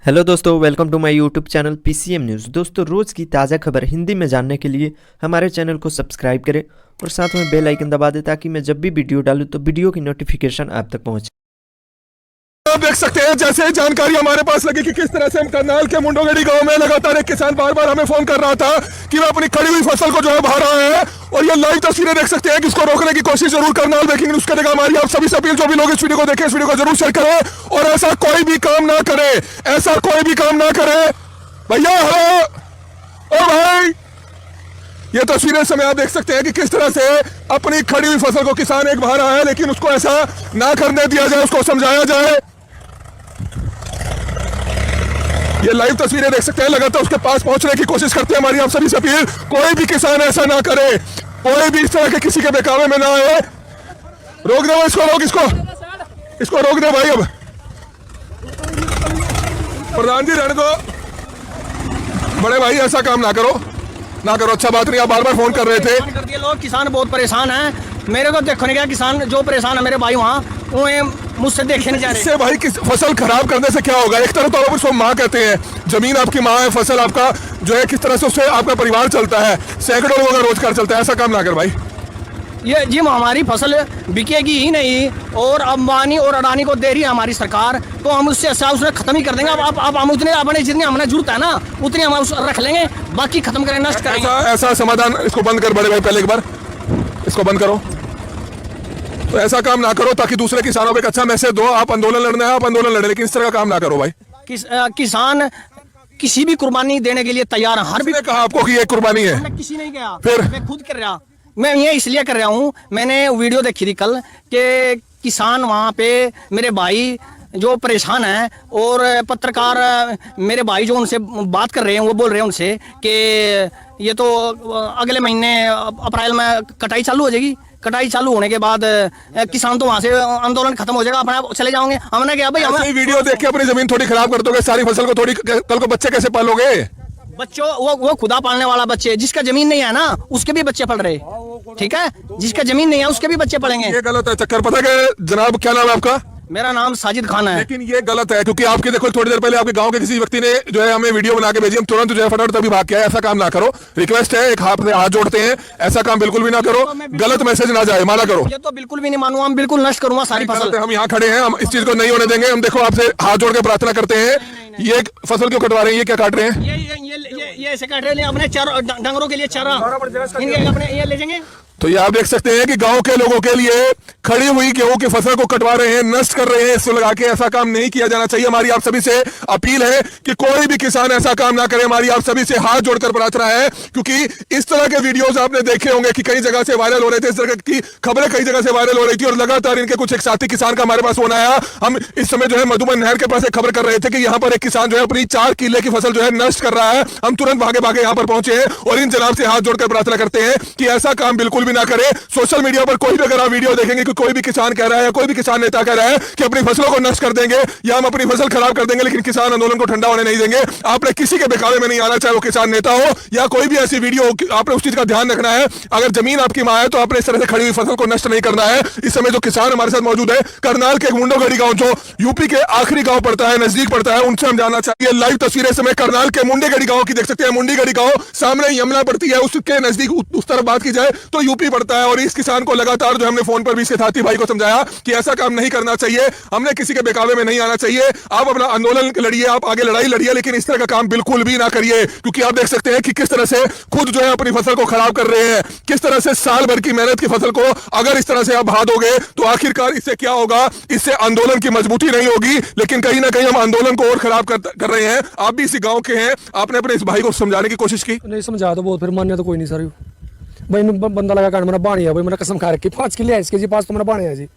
Hello दोस्तों, welcome to my YouTube channel PCM news. दोस्तों, रोज़ की ताज़ा खबर हिंदी में जानने के लिए हमारे चैनल को सब्सक्राइब करें और साथ में बेल आइकन दबा दें ताकि मैं जब भी वीडियो डालूं तो वीडियो की नोटिफिकेशन आप तक पहुंचे। आप देख सकते हैं जैसे जानकारी हमारे पास लगी कि किस तरह से हम करनाल के मुंडोगढ़ी गांव में लगातार एक किसान बार बार हमें फोन कर रहा था कि वह अपनी खड़ी हुई फसल को जो है बहा रहा है, और ये लाइव तस्वीरें देख सकते हैं कि इसको रोकने की कोशिश जरूर करनाल ब्रेकिंग न्यूज करेगा। हमारी आप सभी से अपील, जो भी लोग इस वीडियो को देखें इस वीडियो को जरूर शेयर करें और ऐसा कोई भी काम ना करे, ऐसा कोई भी काम ना करे। भैया हेलो, ओ भाई, ये तस्वीरें समय आप देख सकते हैं कि किस तरह से अपनी खड़ी हुई फसल को किसान एक बहा रहा है, लेकिन उसको ऐसा ना करने दिया जाए, उसको समझाया जाए। ये लाइव तस्वीरें देख सकते हैं, लगातार उसके पास पहुंचने की कोशिश करते हैं। हमारी आप सभी से अपील, कोई भी किसान ऐसा ना करे, कोई भी इस तरह के किसी के बहकावे में ना आए। रोक दे इसको, रोक इसको रोक दे भाई। अब प्रधान जी रहने दो, बड़े भाई ऐसा काम ना करो, ना करो। अच्छा बात नहीं, आप बार बार फोन कर रहे थे। लोग किसान बहुत परेशान हैं। मेरे को देखो नहीं गया, किसान जो परेशान है मेरे भाई वहाँ, वो मुझसे देखे नहीं जा रहे। इससे भाई किस फसल खराब करने से क्या होगा? एक तरह तो आप उसको माँ कहते हैं, जमीन आपकी माँ है, फसल आपका जो है, किस तरह से उससे आपका परिवार चलता है, सैकड़ों लोगों का रोजगार चलता है। ऐसा काम ना कर भाई। ये जी हमारी फसल बिकेगी ही नहीं, और अंबानी और अडानी को दे रही है हमारी सरकार, तो हम उससे उसने खत्म ही कर देंगे। अब हम उतने अपने जितनी हमने जरूरत है ना उतनी हम रख लेंगे, बाकी खत्म करें, नष्ट करेंगे। ऐसा समाधान, इसको बंद कर बड़े भाई, पहले एक बार इसको बंद करो। तो ऐसा काम ना करो ताकि दूसरे किसानों को एक अच्छा मैसेज दो। आप आंदोलन लड़ना है, आप आंदोलन लड़े, लेकिन इस तरह का काम ना करो भाई। किसान किसी भी कुर्बानी देने के लिए तैयार है। हर भी कहा आपको कि ये कुर्बानी है? किसी नहीं गया, फिर मैं खुद कर रहा। मैं ये इसलिए कर रहा हूँ, मैंने वीडियो देखी थी कल कि किसान वहाँ पे मेरे भाई जो परेशान हैं, और पत्रकार मेरे भाई जो उनसे बात कर रहे हैं वो बोल रहे हैं उनसे कि ये तो अगले महीने अप्रैल में कटाई चालू हो जाएगी। कटाई चालू होने के बाद किसान तो वहाँ से आंदोलन खत्म हो जाएगा, अपना चले जाओगे। हमने क्या भाई, हम वीडियो देख के अपनी जमीन थोड़ी खराब कर दोगे, सारी फसल को थोड़ी, कल को बच्चे कैसे पालोगे? बच्चों वो खुदा पालने वाला बच्चे, जिसका जमीन नहीं है ना उसके भी बच्चे पढ़ रहे, ठीक है, जिसका जमीन नहीं है उसके भी बच्चे पढ़ेंगे। ये गलत है चक्कर। पता है जनाब, क्या नाम है आपका? मेरा नाम साजिद खान है। लेकिन ये गलत है, क्योंकि आपके देखो थोड़ी देर पहले आपके गांव के किसी व्यक्ति ने जो है हमें वीडियो बना के भेजी, हम तुरंत जो है फटाफट तभी भाग के आए। ऐसा काम ना करो, रिक्वेस्ट है, एक हाथ जोड़ते हैं, ऐसा काम बिल्कुल भी ना करो, गलत मैसेज ना जाए, माना करो। ये तो बिल्कुल भी नहीं मानूंगा, हम बिल्कुल नष्ट करूंगा सारी फसल। हम यहाँ खड़े हैं, हम इस चीज को नहीं होने देंगे। हम देखो आपसे हाथ जोड़ के प्रार्थना करते हैं। ये फसल क्यों कटवा रहे हैं? ये क्या काट रहे हैं? ये ऐसे काट रहे हैं अपने डंगरों के लिए चारा, अपने ये ले जाएंगे। तो ये आप देख सकते हैं कि गांव के लोगों के लिए खड़ी हुई गेहूं की फसल को कटवा रहे हैं, नष्ट कर रहे हैं। इसको लगा के ऐसा काम नहीं किया जाना चाहिए। हमारी आप सभी से अपील है कि कोई भी किसान ऐसा काम ना करे। हमारी आप सभी से हाथ जोड़कर प्रार्थना है, क्योंकि इस तरह के वीडियोस आपने देखे होंगे कि कई जगह से वायरल हो रहे थे, इस तरह की खबरें कई जगह से वायरल हो रही थी, और लगातार इनके कुछ एक साथी किसान का हमारे पास फोन आया। हम इस समय जो है मधुबन नहर के पास एक खबर कर रहे थे कि यहाँ पर एक किसान जो है अपनी 4 किले की फसल जो है नष्ट कर रहा है। हम तुरंत भागे भागे यहाँ पर पहुंचे हैं और इन जनाब से हाथ जोड़कर प्रार्थना करते हैं कि ऐसा काम बिल्कुल भी ना करे। सोशल मीडिया पर कोई भी अगर आप वीडियो देखेंगे कि कोई भी किसान कह रहा है, कोई भी किसान नेता कह रहा है कि अपनी फसलों को नष्ट कर देंगे या हम अपनी फसल खराब कर देंगे, लेकिन किसान आंदोलन को ठंडा होने नहीं देंगे, आपने किसी के बहकावे में नहीं आना, चाहे वो किसान नेता हो या कोई भी ऐसी वीडियो हो। आपने उस चीज का ध्यान रखना है। अगर जमीन आपकी मां है तो आपने इस तरह से खड़ी हुई फसल को नष्ट नहीं करना है। इस समय जो किसान हमारे साथ मौजूद है, करनाल के मुंडोगढ़ी गांव, जो यूपी के आखिरी गांव पड़ता है, नजदीक पड़ता है, उनसे हम जानना चाहिए। लाइव तस्वीरें समय करनाल के मुंडेगढ़ी गांव की देख सकते हैं। मुंडीगढ़ी गांव सामने यमुना पड़ती है, उसके नजदीक उस तरफ बात की जाए तो यूपी पड़ता है। और इस किसान को लगातार जो हमने फोन पर भी इसके साथी भाई को समझाया कि ऐसा काम नहीं करना चाहिए, हमने किसी के बहकावे में नहीं आना चाहिए। आप अपना आंदोलन लड़िए, आप आगे लड़ाई लड़िए, लेकिन इस तरह का काम बिल्कुल भी ना करिए, क्योंकि आप देख सकते हैं कि किस तरह से खुद जो है अपनी फसल को खराब कर रहे हैं। किस तरह से साल भर की मेहनत की फसल को अगर इस तरह से आप बहा दोगे तो आखिरकार इससे क्या होगा? इससे आंदोलन की मजबूती नहीं होगी, लेकिन कहीं ना कहीं हम आंदोलन को और खराब कर रहे हैं। आप भी इसी गांव के हैं, आपने अपने इस भाई को समझाने की कोशिश की? नहीं समझा तो बहुत, फिर मान्य तो कोई नहीं सर। भाई बंदा लगा कर मेरा बाणी है भाई, मैंने कसम खा रखी 5 किले है इसके जी, 5 तो मेरा बाणी है जी।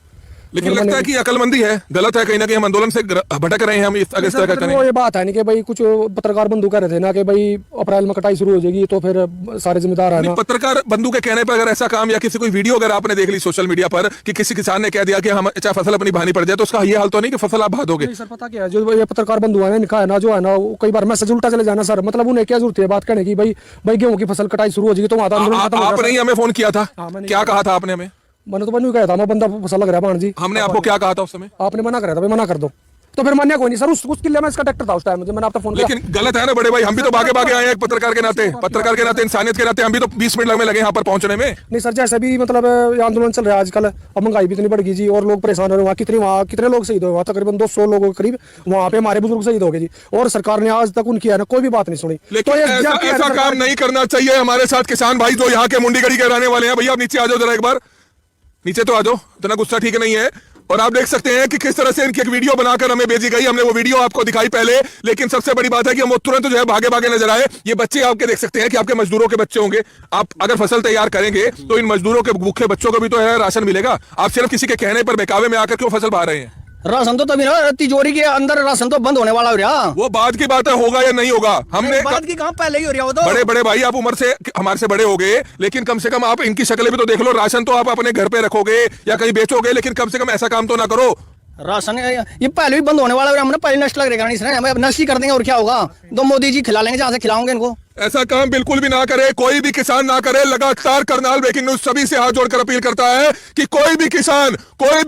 लेकिन लगता है कि अकलमंदी है, गलत है, कहीं ना कहीं हम आंदोलन से भटक रहे हैं। हम इस तरह का करें। ये बात है नहीं कि भाई कुछ पत्रकार बंधु कह रहे थे ना कि भाई अप्रैल में कटाई शुरू हो जाएगी, तो फिर सारे जिम्मेदार है ना। पत्रकार बंधु के कहने पर अगर ऐसा काम, या किसी कोई वीडियो अगर आपने देख ली सोशल मीडिया पर कि किसी किसान ने कह दिया कि हम चाहे फसल अपनी भानी पड़ जाए, तो उसका ये हाल तो नहीं कि फसल आप बहा दोगे? सर पता क्या है, जो ये पत्रकार बंधु है इनका है ना, जो है ना कई बार मैसेज उल्टा चले जाना सर। मतलब उन्हें क्या जरूरत है बात करने की? भाई गेहूं की फसल कटाई शुरू हो जाएगी तो आपने ही हमें फोन किया था, क्या कहा था आपने हमें? मैंने तो बंधु कहा था, मैं बंदा फसल लग रहा है भाण जी। हमने आपको क्या कहा था उस समय? आपने मना करा था भाई, मना कर दो। तो फिर मान्य कोई नहीं सर, उसके लिए मैं इसका ट्रैक्टर था उस टाइम, मैंने आपको फोन किया। लेकिन गलत है ना बड़े भाई, हम भी तो भागे भागे आए हैं एक पत्रकार के नाते, इंसानियत के नाते हम भी तो 20 मिनट में लगे यहाँ पर पहुंचने में। नहीं सर, जैसे भी मतलब आंदोलन चल रहा है आजकल, अब महंगाई भी इतनी बढ़ गई जी, और लोग परेशान हो रहे हैं। वहाँ कितने लोग शहीद हुए, वहाँ तकरीबन 200 लोगों के करीब वहाँ पे हमारे बुजुर्ग शहीद हो गए जी, और सरकार ने आज तक उनकी है ना कोई भी बात नहीं सुनी। लेकिन ऐसा काम नहीं करना चाहिए। हमारे साथ किसान भाई जो यहाँ के मुंडीगढ़ी के रहने वाले हैं, भैया आप नीचे आ जाओ जरा, एक बार नीचे तो आ जाओ, इतना गुस्सा ठीक नहीं है। और आप देख सकते हैं कि किस तरह से इनकी एक वीडियो बनाकर हमें भेजी गई, हमने वो वीडियो आपको दिखाई पहले, लेकिन सबसे बड़ी बात है कि हम तुरंत जो है भागे भागे नजर आए। ये बच्चे आपके देख सकते हैं कि आपके मजदूरों के बच्चे होंगे। आप अगर फसल तैयार करेंगे तो इन मजदूरों के भूखे बच्चों को भी तो है राशन मिलेगा। आप सिर्फ किसी के कहने पर बहकावे में आकर क्यों फसल बहा रहे हैं? राशन तो तभी ना, तिजोरी के अंदर राशन तो बंद होने वाला हो रहा। वो बाद की बात है, होगा या नहीं होगा। हमने बाद की कहां, पहले ही हो रहा। वो तो बड़े बड़े भाई आप उम्र से हमारे से बड़े हो गए, लेकिन कम से कम आप इनकी शक्लें भी तो देख लो। राशन तो आप अपने घर पे रखोगे या कहीं बेचोगे, लेकिन कम से कम ऐसा काम तो ना करो। राशन ये पहले भी बंद होने वाला है, हमने पहले नष्ट लगेगा नहीं, हम नष्ट ही कर देंगे और क्या होगा। तो मोदी जी खिला लेंगे जहां से खिलाओगे इनको। ऐसा काम बिल्कुल भी ना करे, कोई भी किसान ना करे। लगातार करनाल ब्रेकिंग न्यूज सभी से हाथ जोड़कर अपील करता है कि कोई भी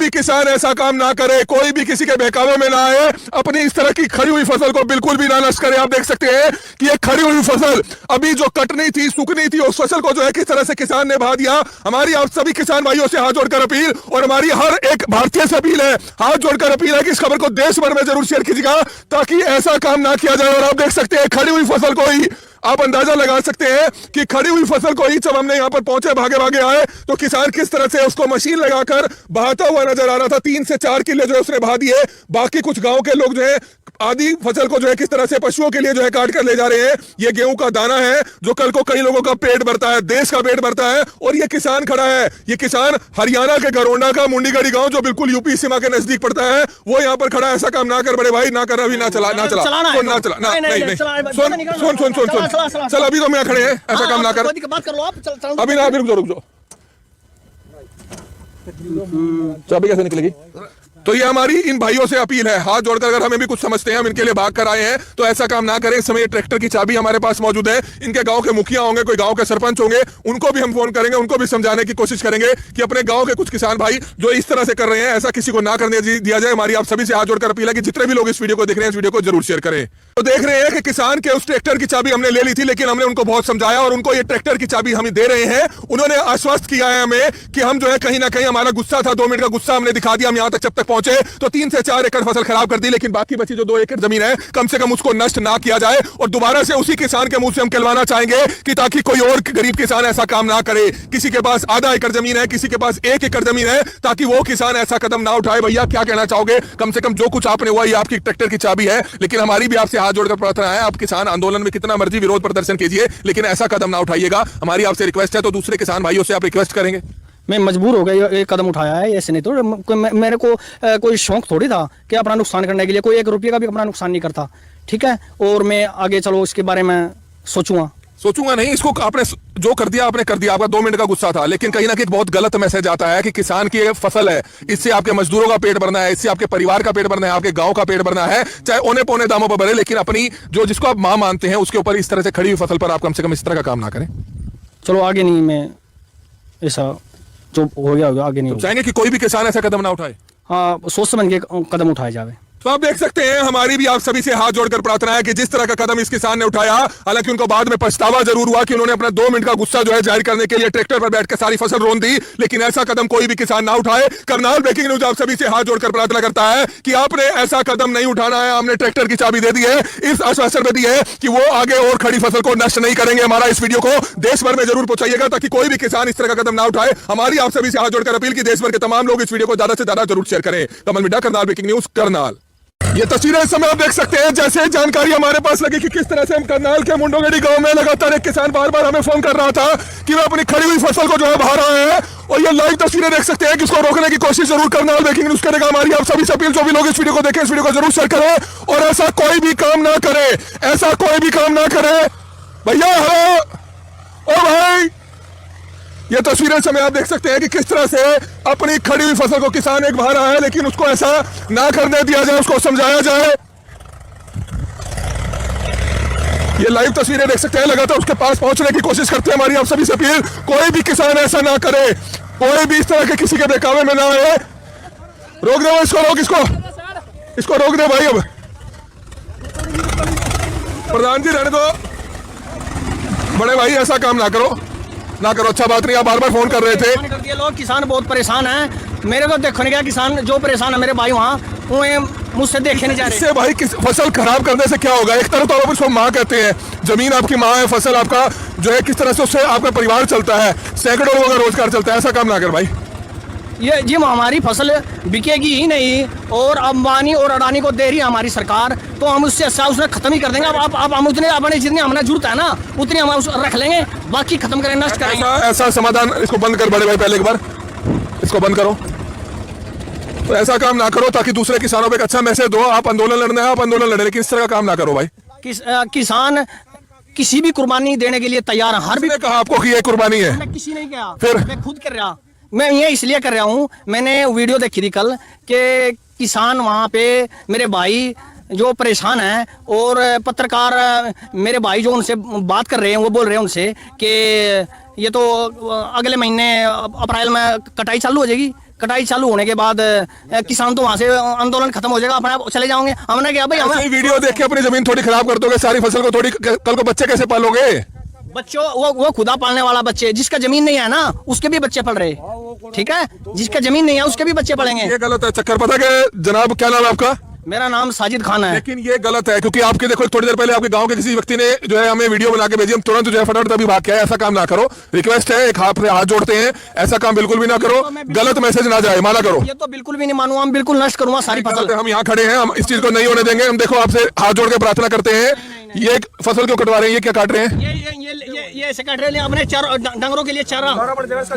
किसान ऐसा काम ना करे, कोई भी किसी के बहकावे में ना आए, अपनी इस तरह की खड़ी हुई फसल को बिल्कुल भी ना नष्ट करे। आप देख सकते हैं कि ये खड़ी हुई फसल अभी जो कटनी थी, सूखनी थी, उस फसल को जो है किस तरह से किसान ने बहा दिया। हमारी आप सभी किसान भाइयों से हाथ जोड़कर अपील, और हमारी हर एक भारतीय से अपील है, हाथ जोड़कर अपील है कि इस खबर को देश भर में जरूर शेयर कीजिएगा ताकि ऐसा काम ना किया जाए। और आप देख सकते हैं खड़ी हुई फसल को ही आप अंदाजा लगा सकते हैं कि खड़ी हुई फसल को ही जब हमने यहां पर पहुंचे, भागे भागे आए, तो किसान किस तरह से उसको मशीन लगाकर बहाता हुआ नजर आ रहा था। 3 से 4 किले जो है उसने बहा दिए। बाकी कुछ गांव के लोग जो है आधी फसल को जो है किस तरह से पशुओं के लिए जो है काट कर ले जा रहे हैं। ये गेहूं का दाना है जो कल को कई लोगों का पेट भरता है, देश का पेट भरता है। और ये किसान खड़ा है, ये किसान हरियाणा के गरोंडा का मुंडीगढ़ी गांव जो बिल्कुल यूपी सीमा के नजदीक पड़ता है, वो यहाँ पर खड़ा है। ऐसा काम ना कर बड़े भाई, ना कर, अभी ना चला नहीं, सुन, चल अभी तो मैं खड़े हैं, ऐसा काम ना कर, बात कर लो आप। अभी ना, रुक जाओ। चाबी कैसे निकलेगी? तो ये हमारी इन भाइयों से अपील है, हाथ जोड़कर, अगर हमें भी कुछ समझते हैं, हम इनके लिए भाग कर आए हैं, तो ऐसा काम ना करें। इस समय ट्रैक्टर की चाबी हमारे पास मौजूद है। इनके गांव के मुखिया होंगे, कोई गांव के सरपंच होंगे, उनको भी हम फोन करेंगे, उनको भी समझाने की कोशिश करेंगे कि अपने गांव के कुछ किसान भाई जो इस तरह से कर रहे हैं, ऐसा किसी को ना करने दिया जाए। हमारी आप सभी से हाथ जोड़कर अपील है कि जितने भी लोग इस वीडियो को देख रहे हैं, इस वीडियो को जरूर शेयर करें। तो देख रहे हैं कि किसान के उस ट्रैक्टर की चाबी हमने ले ली थी, लेकिन हमने उनको बहुत समझाया और उनको ये ट्रैक्टर की चाबी हम दे रहे हैं। उन्होंने आश्वस्त किया है हमें कि हम जो है कहीं ना कहीं, हमारा गुस्सा था, 2 मिनट का गुस्सा हमने दिखा दिया। हम यहां तक जब तक पहुंचे तो 3 से 4 एकड़ फसल खराब कर दी, लेकिन बाकी बची जो 2 एकड़ जमीन है, कम से कम उसको नष्ट ना किया जाए। और दोबारा से उसी किसान के मुंह से हम कहलवाना चाहेंगे कि ताकि कोई और गरीब किसान ऐसा काम ना करे। किसी के पास आधा एकड़ जमीन है, किसी के पास 1 एकड़ जमीन है, ताकि वो किसान ऐसा कदम ना उठाए। भैया क्या कहना चाहोगे? कम से कम जो कुछ आपने हुआ, ये आपकी ट्रैक्टर की चाबी है, लेकिन हमारी भी आपसे हाथ जोड़कर प्रार्थना है, आप किसान आंदोलन में कितना मर्जी विरोध प्रदर्शन कीजिए, लेकिन ऐसा कदम ना उठाइएगा। हमारी आपसे रिक्वेस्ट है। तो दूसरे किसान भाइयों से आप रिक्वेस्ट करेंगे? मैं मजबूर हो गया, ये कदम उठाया है, ऐसे नहीं तो मेरे को कोई शौक थोड़ी था कि अपना नुकसान करने के लिए। कोई 1 रुपये का भी अपना नुकसान नहीं करता, ठीक है। और मैं आगे चलो इसके बारे में सोचूंगा नहीं। इसको आपने जो कर दिया आपने कर दिया, आपका 2 मिनट का गुस्सा था, लेकिन कहीं ना कहीं बहुत गलत मैसेज आता है कि किसान की फसल है, इससे आपके मजदूरों का पेट भरना है, इससे आपके परिवार का पेट भरना है, आपके गांव का पेट भरना है, चाहे औने पौने दामों पर भरे, लेकिन अपनी जो जिसको आप मां मानते हैं उसके ऊपर इस तरह से खड़ी हुई फसल पर आप कम से कम इस तरह का काम ना करें। चलो आगे नहीं, मैं ऐसा जो हो गया आगे नहीं चाहेंगे कि कोई भी किसान ऐसा कदम ना उठाए। हाँ, सोच समझ के कदम उठाए जावे। तो आप देख सकते हैं, हमारी भी आप सभी से हाथ जोड़कर प्रार्थना है कि जिस तरह का कदम इस किसान ने उठाया, हालांकि उनको बाद में पछतावा जरूर हुआ कि उन्होंने अपना 2 मिनट का गुस्सा जो है जाहिर करने के लिए ट्रैक्टर पर बैठकर सारी फसल रोन दी, लेकिन ऐसा कदम कोई भी किसान ना उठाए। करनाल ब्रेकिंग न्यूज आप सभी से हाथ जोड़कर प्रार्थना करता है कि आपने ऐसा कदम नहीं उठाना है। हमने ट्रैक्टर की चाबी दे दी है, इस आश्वासन में दी है कि वो आगे और खड़ी फसल को नष्ट नहीं करेंगे। हमारा इस वीडियो को देश भर में जरूर पहुंचाइएगा ताकि कोई भी किसान इस तरह का कदम ना उठाए। हमारी आप सभी से हाथ जोड़कर अपील की देश भर के तमाम लोग इस वीडियो को ज्यादा से ज्यादा जरूर शेयर करें। कमल मिड्डा, करनाल ब्रेकिंग न्यूज, करनाल। ये तस्वीरें इस समय आप देख सकते हैं, जैसे जानकारी हमारे पास लगी कि किस तरह से हम करनाल के मुंडोगढ़ी गांव में लगातार एक किसान बार बार हमें फोन कर रहा था कि वह अपनी खड़ी हुई फसल को जो है बहा रहा है, और ये लाइव तस्वीरें देख सकते हैं कि इसको रोकने की कोशिश जरूर करनाल ब्रेकिंग न्यूज करेगा। हमारी आप सभी से अपील, जो भी लोग इस वीडियो को देखें, इस वीडियो को जरूर शेयर करें और ऐसा कोई भी काम ना करे, ऐसा कोई भी काम ना करे। भैया हेलो, ओ भाई, ये तस्वीरें समय आप देख सकते हैं कि किस तरह से अपनी खड़ी हुई फसल को किसान एक बहा रहा है, लेकिन उसको ऐसा ना करने दिया जाए, उसको समझाया जाए। ये लाइव तस्वीरें देख सकते हैं, लगातार उसके पास पहुंचने की कोशिश करते हैं। हमारी आप सभी से अपील, कोई भी किसान ऐसा ना करे, कोई भी इस तरह के किसी के बहकावे में ना आए। रोक दो इसको, रोक इसको, इसको रोक दे भाई। अब प्रधान जी रहने दो, बड़े भाई ऐसा काम ना करो, ना करो, अच्छा बात नहीं। आप बार बार फोन कर रहे थे। कर दिए लोग, किसान बहुत परेशान हैं। मेरे को देखो नहीं क्या, किसान जो परेशान है मेरे भाई वहाँ, वो मुझसे देखे नहीं जा रहे। इससे भाई फसल खराब करने से क्या होगा? एक तरफ तो आप उसको माँ कहते हैं, जमीन आपकी माँ है, फसल आपका जो है, किस तरह से उससे आपका परिवार चलता है, सैकड़ों लोगों का रोजगार चलता है। ऐसा काम ना कर भाई। ये जी हमारी फसल बिकेगी ही नहीं, और अंबानी और अडानी को दे रही है हमारी सरकार, तो हम उससे अच्छा उसने खत्म ही कर देंगे। अब हम उतने अपने जितनी हमने जरूरत है ना, उतनी हम रख लेंगे, बाकी खत्म करेंगे, नष्ट करेंगे। ऐसा समाधान, इसको बंद कर बड़े भाई, पहले एक बार इसको बंद करो। तो ऐसा काम ना करो ताकि दूसरे किसानों पे एक अच्छा मैसेज दो। आप आंदोलन लड़ना है, आप आंदोलन लड़े, लेकिन इस तरह का काम ना करो भाई। किसान किसी भी कुर्बानी देने के लिए तैयार है। हर भी कहा आपको कि ये कुर्बानी है? किसी नहीं कहा, फिर मैं खुद कर रहा। मैं ये इसलिए कर रहा हूँ, मैंने वीडियो देखी थी कल कि किसान वहाँ पे मेरे भाई जो परेशान हैं, और पत्रकार मेरे भाई जो उनसे बात कर रहे हैं, वो बोल रहे हैं उनसे कि ये तो अगले महीने अप्रैल में कटाई चालू हो जाएगी। कटाई चालू होने के बाद किसान तो वहाँ से आंदोलन खत्म हो जाएगा, अपने चले जाओगे। हमने क्या भाई, हमें वीडियो देख के अपनी जमीन थोड़ी खराब कर दोगे, सारी फसल को थोड़ी, कल को बच्चे कैसे पालोगे? बच्चों वो खुदा पालने वाला बच्चे, जिसका जमीन नहीं है ना उसके भी बच्चे पढ़ रहे, ठीक है, जिसका जमीन नहीं है उसके भी बच्चे पढ़ेंगे। ये गलत है चक्कर। पता है जनाब, क्या नाम है आपका? मेरा नाम साजिद खान है। लेकिन ये गलत है, क्योंकि आपके देखो थोड़ी देर पहले आपके गांव के किसी व्यक्ति ने जो है हमें वीडियो बना के भेजी, हम तुरंत जो है फटाफट अभी भाग के आए। ऐसा काम ना करो, रिक्वेस्ट है, एक हाथ जोड़ते हैं, ऐसा काम बिल्कुल भी ना करो, गलत मैसेज ना जाए, माना करो। ये तो बिल्कुल भी नहीं मानूंगा, हम बिल्कुल नष्ट करूंगा सारी फसल। हम यहाँ खड़े हैं, हम इस चीज को नहीं होने देंगे। हम देखो आपसे हाथ जोड़ के प्रार्थना करते हैं। ये फसल क्यों कटवा रहे हैं? ये क्या काट रहे हैं? ये ऐसे काट रहे हैं अपने डंगरों के लिए चारा,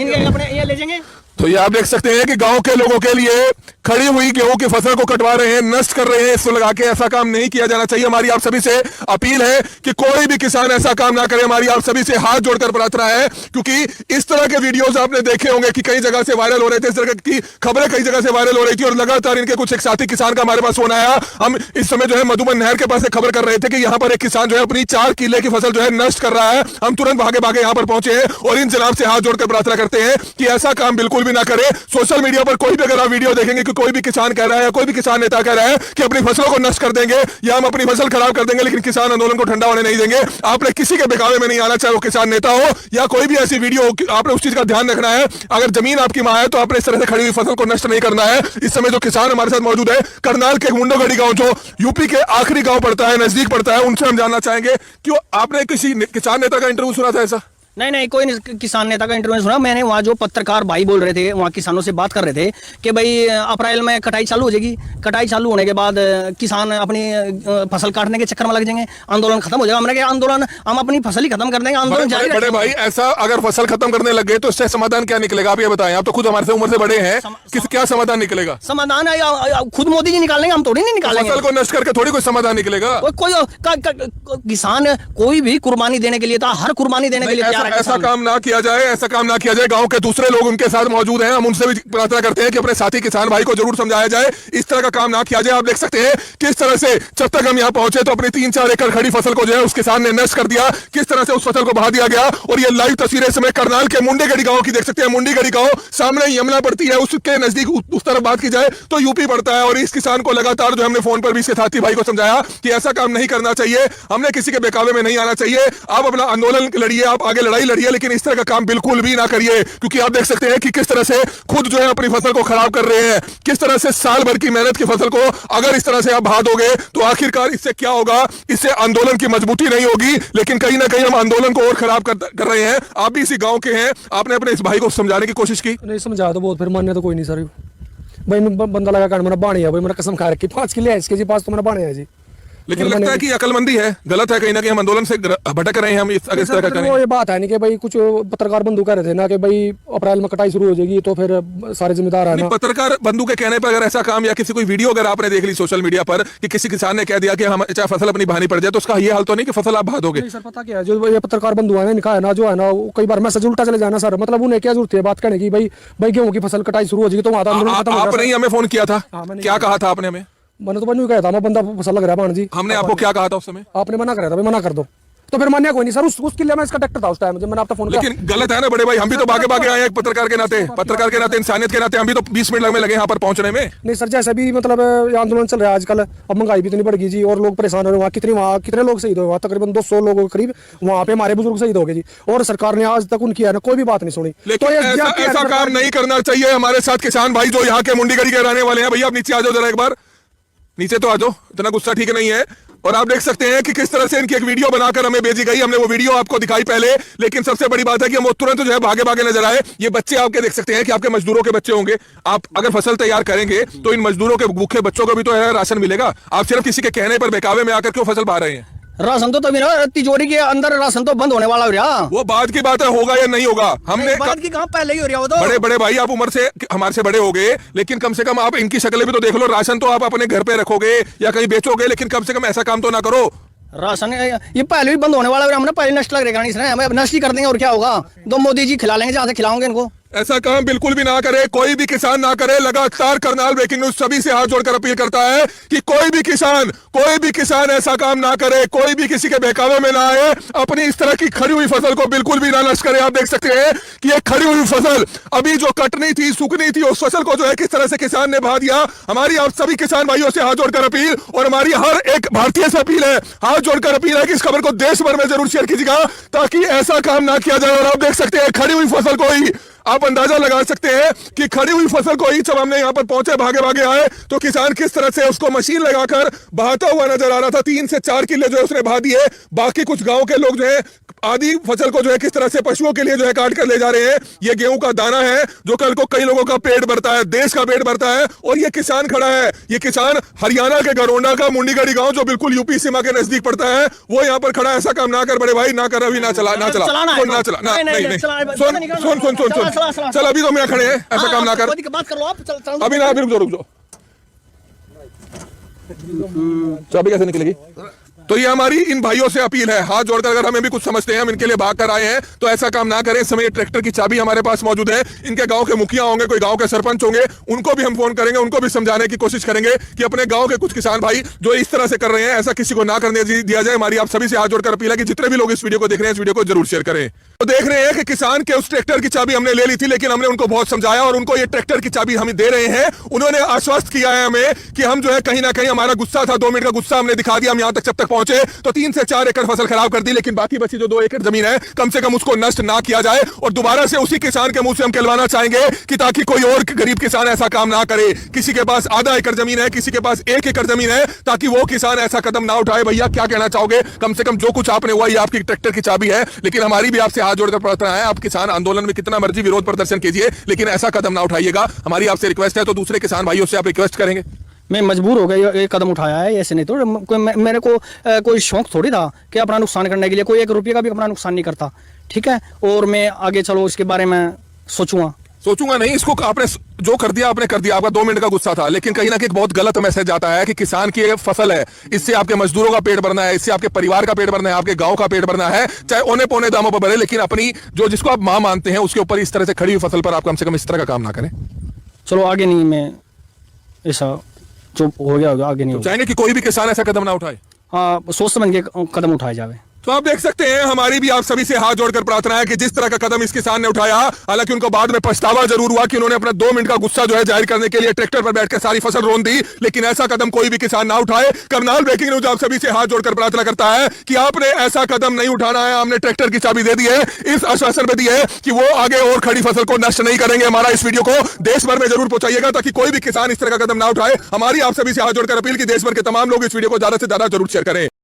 इनके अपने ये ले जाएंगे। तो ये आप देख सकते हैं कि गांव के लोगों के लिए खड़ी हुई गेहूं की फसल को कटवा रहे हैं, नष्ट कर रहे हैं इसको लगा के। ऐसा काम नहीं किया जाना चाहिए। हमारी आप सभी से अपील है कि कोई भी किसान ऐसा काम ना करे। हमारी आप सभी से हाथ जोड़कर प्रार्थना है, क्योंकि इस तरह के वीडियोस आपने देखे होंगे कि कई जगह से वायरल हो रहे थे, इस तरह की खबरें कई जगह से वायरल हो रही थी, और लगातार इनके कुछ एक साथी किसान का हमारे पास फोन आया। हम इस समय जो है मधुबन नहर के पास एक खबर कर रहे थे कि यहाँ पर एक किसान जो है अपनी 4 किले की फसल जो है नष्ट कर रहा है। हम तुरंत भागे भागे यहाँ पर पहुंचे हैं और इन जनाब से हाथ जोड़कर प्रार्थना करते हैं कि ऐसा काम बिल्कुल भी ना करे। सोशल मीडिया पर कोई भी अगर आप वीडियो देखेंगे कि कोई भी किसान कह रहा है, कोई भी किसान नेता कह रहा है कि अपनी फसलों को नष्ट कर देंगे या हम अपनी फसल खराब कर देंगे, लेकिन किसान आंदोलन को ठंडा होने नहीं देंगे, आपने किसी के बहकावे में नहीं आना, चाहे वो किसान नेता हो या कोई भी ऐसी वीडियो हो। आपने उस चीज का ध्यान रखना है। अगर जमीन आपकी मां है तो आपने इस तरह से खड़ी हुई फसल को नष्ट नहीं करना है। इस समय जो किसान हमारे साथ मौजूद है, करनाल के मुंडोगढ़ी गांव जो यूपी के आखिरी गांव पड़ता है, नजदीक पड़ता है, उनसे हम जानना चाहेंगे कि आपने किसी किसान नेता का इंटरव्यू सुना था ऐसा? नहीं, कोई किसान नेता का इंटरव्यू सुना। मैंने वहाँ जो पत्रकार भाई बोल रहे थे, वहाँ किसानों से बात कर रहे थे कि भाई अप्रैल में कटाई चालू हो जाएगी, कटाई चालू होने के बाद किसान अपनी फसल काटने के चक्कर में लग जाएंगे, आंदोलन खत्म हो जाएगा। हमने कहा आंदोलन हम अपनी फसल ही खत्म कर देंगे, आंदोलन जारी रखेंगे। बड़े भाई, ऐसा अगर फसल खत्म करने लग गए तो इससे समाधान क्या निकलेगा? आप ये बताएं, आप तो खुद हमारे से उम्र से बड़े हैं, क्या समाधान निकलेगा? समाधान खुद मोदी जी निकालेंगे, हम थोड़ी नहीं निकालेंगे। फसल को नष्ट करके थोड़ी कोई समाधान निकलेगा? किसान कोई भी कुर्बानी देने के लिए था, हर कुर्बानी देने के लिए तैयार है। ऐसा काम ना किया जाए, ऐसा काम ना किया जाए। गांव के दूसरे लोग उनके साथ मौजूद हैं, हम उनसे भी प्रार्थना करते हैं कि अपने साथी किसान भाई को जरूर समझाया जाए, इस तरह का काम ना किया जाए। आप देख सकते हैं किस तरह से जब तक हम यहाँ पहुंचे तो अपनी 3-4 एकड़ खड़ी फसल को जो है उस किसान ने नष्ट कर दिया, किस तरह से उस फसल को बहा दिया गया। और ये लाइव तस्वीरें इस समय करनाल के मुंडेगढ़ी गांव की देख सकते हैं। मुंडेगढ़ी गांव सामने यमुना पड़ती है, उसके नजदीक उस तरफ बात की जाए तो यूपी पड़ता है। और इस किसान को लगातार जो हमने फोन पर भी इसके साथी भाई को समझाया कि ऐसा काम नहीं करना चाहिए, हमने किसी के बहकावे में नहीं आना चाहिए। आप अपना आंदोलन लड़िए, आप आगे लड़ाई लड़िए, लेकिन इस तरह का काम बिल्कुल भी ना करिए, क्योंकि आप देख सकते हैं कि किस तरह से खुद जो है अपनी फसल को खराब कर रहे हैं, किस तरह से साल भर की मेहनत की फसल को अगर इस तरह से आप बहा दोगे तो आखिरकार इससे क्या होगा? इससे आंदोलन की मजबूती नहीं होगी, लेकिन कहीं ना कहीं हम आंदोलन को और खराब कर रहे हैं। आप भी इसी गांव के हैं, आपने अपने इस भाई को समझाने की कोशिश की? नहीं समझाया तो बहुत, फिर मान्य तो कोई नहीं सर। भाई बंदा लगा कर मेरा बाणी है भाई, मेरा कसम खा रखी 5 किले है इसके जी पास, तो मेरा बाणी है जी। लेकिन लगता है कि अकलमंदी है, गलत है, कहीं ना कहीं हम आंदोलन से भटक रहे हैं। हम अगर इस तरह का करें, वो ये बात है नहीं कि भाई कुछ पत्रकार बंधु कह रहे थे ना कि भाई अप्रैल में कटाई शुरू हो जाएगी तो फिर सारे जिम्मेदार है ना। पत्रकार बंधु के कहने पर अगर ऐसा काम या किसी कोई वीडियो अगर आपने देख ली सोशल मीडिया पर कि किसी किसान ने कह दिया कि हम चाहे फसल अपनी बहानी पड़ जाए, तो उसका ये हाल तो नहीं कि फसल आप बहा दोगे? सर पता क्या है, जो ये पत्रकार बंधु है इनका है ना, जो है ना कई बार मैसेज उल्टा चले जाना सर। मतलब उन्हें क्या जरूरत है बात करने की? भाई गेहूं की फसल कटाई शुरू हो जाएगी तो वहां आंदोलन खत्म हो जाएगा। आपने हमें फोन किया था, क्या कहा था आपने हमें? मैंने तो बंधु कहा था, मैं बंदा फसल लग रहा है भाण जी। हमने आपको क्या कहा था उस समय? आपने मना करा था भाई, मना कर दो, तो फिर मान्य कोई नहीं सर, उसके लिए मैं इसका ट्रैक्टर था उस टाइम जब मैंने आपका फोन किया। लेकिन गलत है ना बड़े भाई, हम भी तो भागे भागे आए हैं पत्रकार के नाते, इंसानियत के नाते हम भी तो 20 मिनट में लगे यहाँ पर पहुंचने में। नहीं सर, जैसे भी मतलब आंदोलन चल रहा है आजकल, अब महंगाई भी इतनी बढ़ गई जी और लोग परेशान हो रहे हैं। वहाँ कितने लोग शहीद हुए, वहाँ तकरीबन 200 लोगों के करीब वहाँ पे हमारे बुजुर्ग शहीद हो गए जी, और सरकार ने आज तक उनकी है ना कोई भी बात नहीं सुनी। लेकिन ऐसा काम नहीं करना चाहिए। हमारे साथ किसान भाई जो यहाँ के मुंडीगढ़ी के रहने वाले हैं, भैया आप नीचे आ जाओ जरा, एक बार नीचे तो आ जाओ, इतना गुस्सा ठीक नहीं है। और आप देख सकते हैं कि किस तरह से इनकी एक वीडियो बनाकर हमें भेजी गई, हमने वो वीडियो आपको दिखाई पहले, लेकिन सबसे बड़ी बात है कि हम तुरंत जो है भागे भागे नजर आए। ये बच्चे आपके देख सकते हैं कि आपके मजदूरों के बच्चे होंगे। आप अगर फसल तैयार करेंगे तो इन मजदूरों के भूखे बच्चों को भी तो है राशन मिलेगा। आप सिर्फ किसी के कहने पर बेकावे में आकर क्यों फसल बहा रहे हैं? राशन तो तभी ना, तिजोरी के अंदर राशन तो बंद होने वाला हो रहा। वो बाद की बात है, होगा या नहीं होगा। हमने बात की कहां, पहले ही हो रहा। वो तो बड़े बड़े भाई आप उम्र से हमारे से बड़े हो गए, लेकिन कम से कम आप इनकी शक्लें भी तो देख लो। राशन तो आप अपने घर पे रखोगे या कहीं बेचोगे, लेकिन कम से कम ऐसा काम तो ना करो। राशन ये पहले भी बंद होने वाला है, हमने पहले नष्ट लगेगा नहीं, इसने हमें नष्ट ही कर देंगे और क्या होगा। तो मोदी जी खिला लेंगे जहां से खिलाओगे इनको। ऐसा काम बिल्कुल भी ना करे, कोई भी किसान ना करे। लगातार करनाल ब्रेकिंग न्यूज सभी से हाथ जोड़कर अपील करता है कि कोई भी किसान ऐसा काम ना करे, कोई भी किसी के बहकावे में ना आए, अपनी इस तरह की खड़ी हुई फसल को बिल्कुल भी ना नष्ट करे। आप देख सकते हैं कि ये खड़ी हुई फसल अभी जो कटनी थी, सूखनी थी, उस फसल को जो है किस तरह से किसान ने बहा दिया। हमारी आप सभी किसान भाइयों से हाथ जोड़कर अपील, और हमारी हर एक भारतीय से अपील है, हाथ जोड़कर अपील है कि इस खबर को देश भर में जरूर शेयर कीजिएगा ताकि ऐसा काम ना किया जाए। और आप देख सकते हैं खड़ी हुई फसल को ही आप अंदाजा लगा सकते हैं कि खड़ी हुई फसल को ही जब हमने यहां पर पहुंचे, भागे भागे आए, तो किसान किस तरह से उसको मशीन लगाकर बहाता हुआ नजर आ रहा था। 3 से 4 किले जो है उसने बहा दिए। बाकी कुछ गांव के लोग जो है आधी फसल को जो है किस तरह से पशुओं के लिए जो है काट कर ले जा रहे हैं। ये गेहूं का दाना है जो कल को कई लोगों का पेट भरता है, देश का पेट भरता है। और ये किसान खड़ा है, ये किसान हरियाणा के गरोंडा का मुंडीगढ़ी गांव जो बिल्कुल यूपी सीमा के नजदीक पड़ता है, वो यहाँ पर खड़ा है। ऐसा काम ना कर बड़े भाई, ना कर, अभी ना चला सुन चल, अभी तो मैं खड़े हैं, ऐसा काम ना कर, अभी ना, रुक जाओ। चाबी कैसे निकलेगी? तो ये हमारी इन भाइयों से अपील है, हाथ जोड़कर, अगर हमें भी कुछ समझते हैं, हम इनके लिए भाग कर आए हैं, तो ऐसा काम ना करें। इस समय ट्रैक्टर की चाबी हमारे पास मौजूद है। इनके गांव के मुखिया होंगे, कोई गांव के सरपंच होंगे, उनको भी हम फोन करेंगे, उनको भी समझाने की कोशिश करेंगे कि अपने गांव के कुछ किसान भाई जो इस तरह से कर रहे हैं, ऐसा किसी को ना करने दिया जाए। हमारी आप सभी से हाथ जोड़कर अपील है कि जितने भी लोग इस वीडियो को देख रहे हैं, इस वीडियो को जरूर शेयर करें। तो देख रहे हैं कि किसान के उस ट्रैक्टर की चाबी हमने ले ली थी, लेकिन हमने उनको बहुत समझाया और उनको ये ट्रैक्टर की चाबी हम दे रहे हैं। उन्होंने आश्वस्त किया है हमें कि हम जो है कहीं ना कहीं, हमारा गुस्सा था, 2 मिनट का गुस्सा हमने दिखा दिया। हम यहां तक जब तक पहुंचे तो 3 से 4 एकड़ फसल खराब कर दी, लेकिन बाकी बची जो 2 एकड़ जमीन है, कम से कम उसको नष्ट ना किया जाए। और दोबारा से उसी किसान के मुंह से हम कहलवाना चाहेंगे कि ताकि कोई और गरीब किसान ऐसा काम ना करे। किसी के पास आधा एकड़ जमीन है, किसी के पास 1 एकड़ जमीन है, ताकि वो किसान ऐसा कदम ना उठाए। भैया क्या कहना चाहोगे? कम से कम जो कुछ आपने हुआ, ये आपकी ट्रैक्टर की चाबी है, लेकिन हमारी भी आपसे हाथ जोड़कर प्रार्थना है, आप किसान आंदोलन में कितना मर्जी विरोध प्रदर्शन कीजिए, लेकिन ऐसा कदम ना उठाइएगा। हमारी आपसे रिक्वेस्ट है। तो दूसरे किसान भाइयों से आप रिक्वेस्ट करेंगे? मैं मजबूर हो गया, ये कदम उठाया है, ऐसे नहीं तो मेरे को कोई शौक थोड़ी था कि अपना नुकसान करने के लिए। कोई 1 रुपये का भी अपना नुकसान नहीं करता, ठीक है। और मैं आगे चलो इसके बारे में सोचूंगा नहीं। इसको आपने जो कर दिया, आपने कर दिया। आपका 2 मिनट का गुस्सा था, लेकिन कहीं ना कहीं बहुत गलत मैसेज आता है कि किसान की फसल है, इससे आपके मजदूरों का पेट भरना है, इससे आपके परिवार का पेट भरना है, आपके गांव का पेट भरना है, चाहे औने पौने दामों पर भरे, लेकिन अपनी जो जिसको आप मां मानते हैं उसके ऊपर इस तरह से खड़ी हुई फसल पर आप कम से कम इस तरह का काम ना करें। चलो आगे नहीं, मैं ऐसा जो हो गया आगे नहीं चाहेंगे कि कोई भी किसान ऐसा कदम ना उठाए। हाँ, सोच समझ के कदम उठाए जावे। तो आप देख सकते हैं, हमारी भी आप सभी से हाथ जोड़कर प्रार्थना है कि जिस तरह का कदम इस किसान ने उठाया, हालांकि उनको बाद में पछतावा जरूर हुआ कि उन्होंने अपना 2 मिनट का गुस्सा जो है जाहिर करने के लिए ट्रैक्टर पर बैठकर सारी फसल रोन दी, लेकिन ऐसा कदम कोई भी किसान ना उठाए। करनाल ब्रेकिंग न्यूज आप सभी से हाथ जोड़कर प्रार्थना करता है कि आपने ऐसा कदम नहीं उठाना है। हमने ट्रैक्टर की चाबी दे दी है, इस आश्वासन में दी है कि वो आगे और खड़ी फसल को नष्ट नहीं करेंगे। हमारा इस वीडियो को देश भर में जरूर पहुंचाइएगा ताकि कोई भी किसान इस तरह का कदम ना उठाए। हमारी आप सभी से हाथ जोड़कर अपील कि देश भर के तमाम लोग इस वीडियो को ज्यादा से ज्यादा जरूर शेयर करें।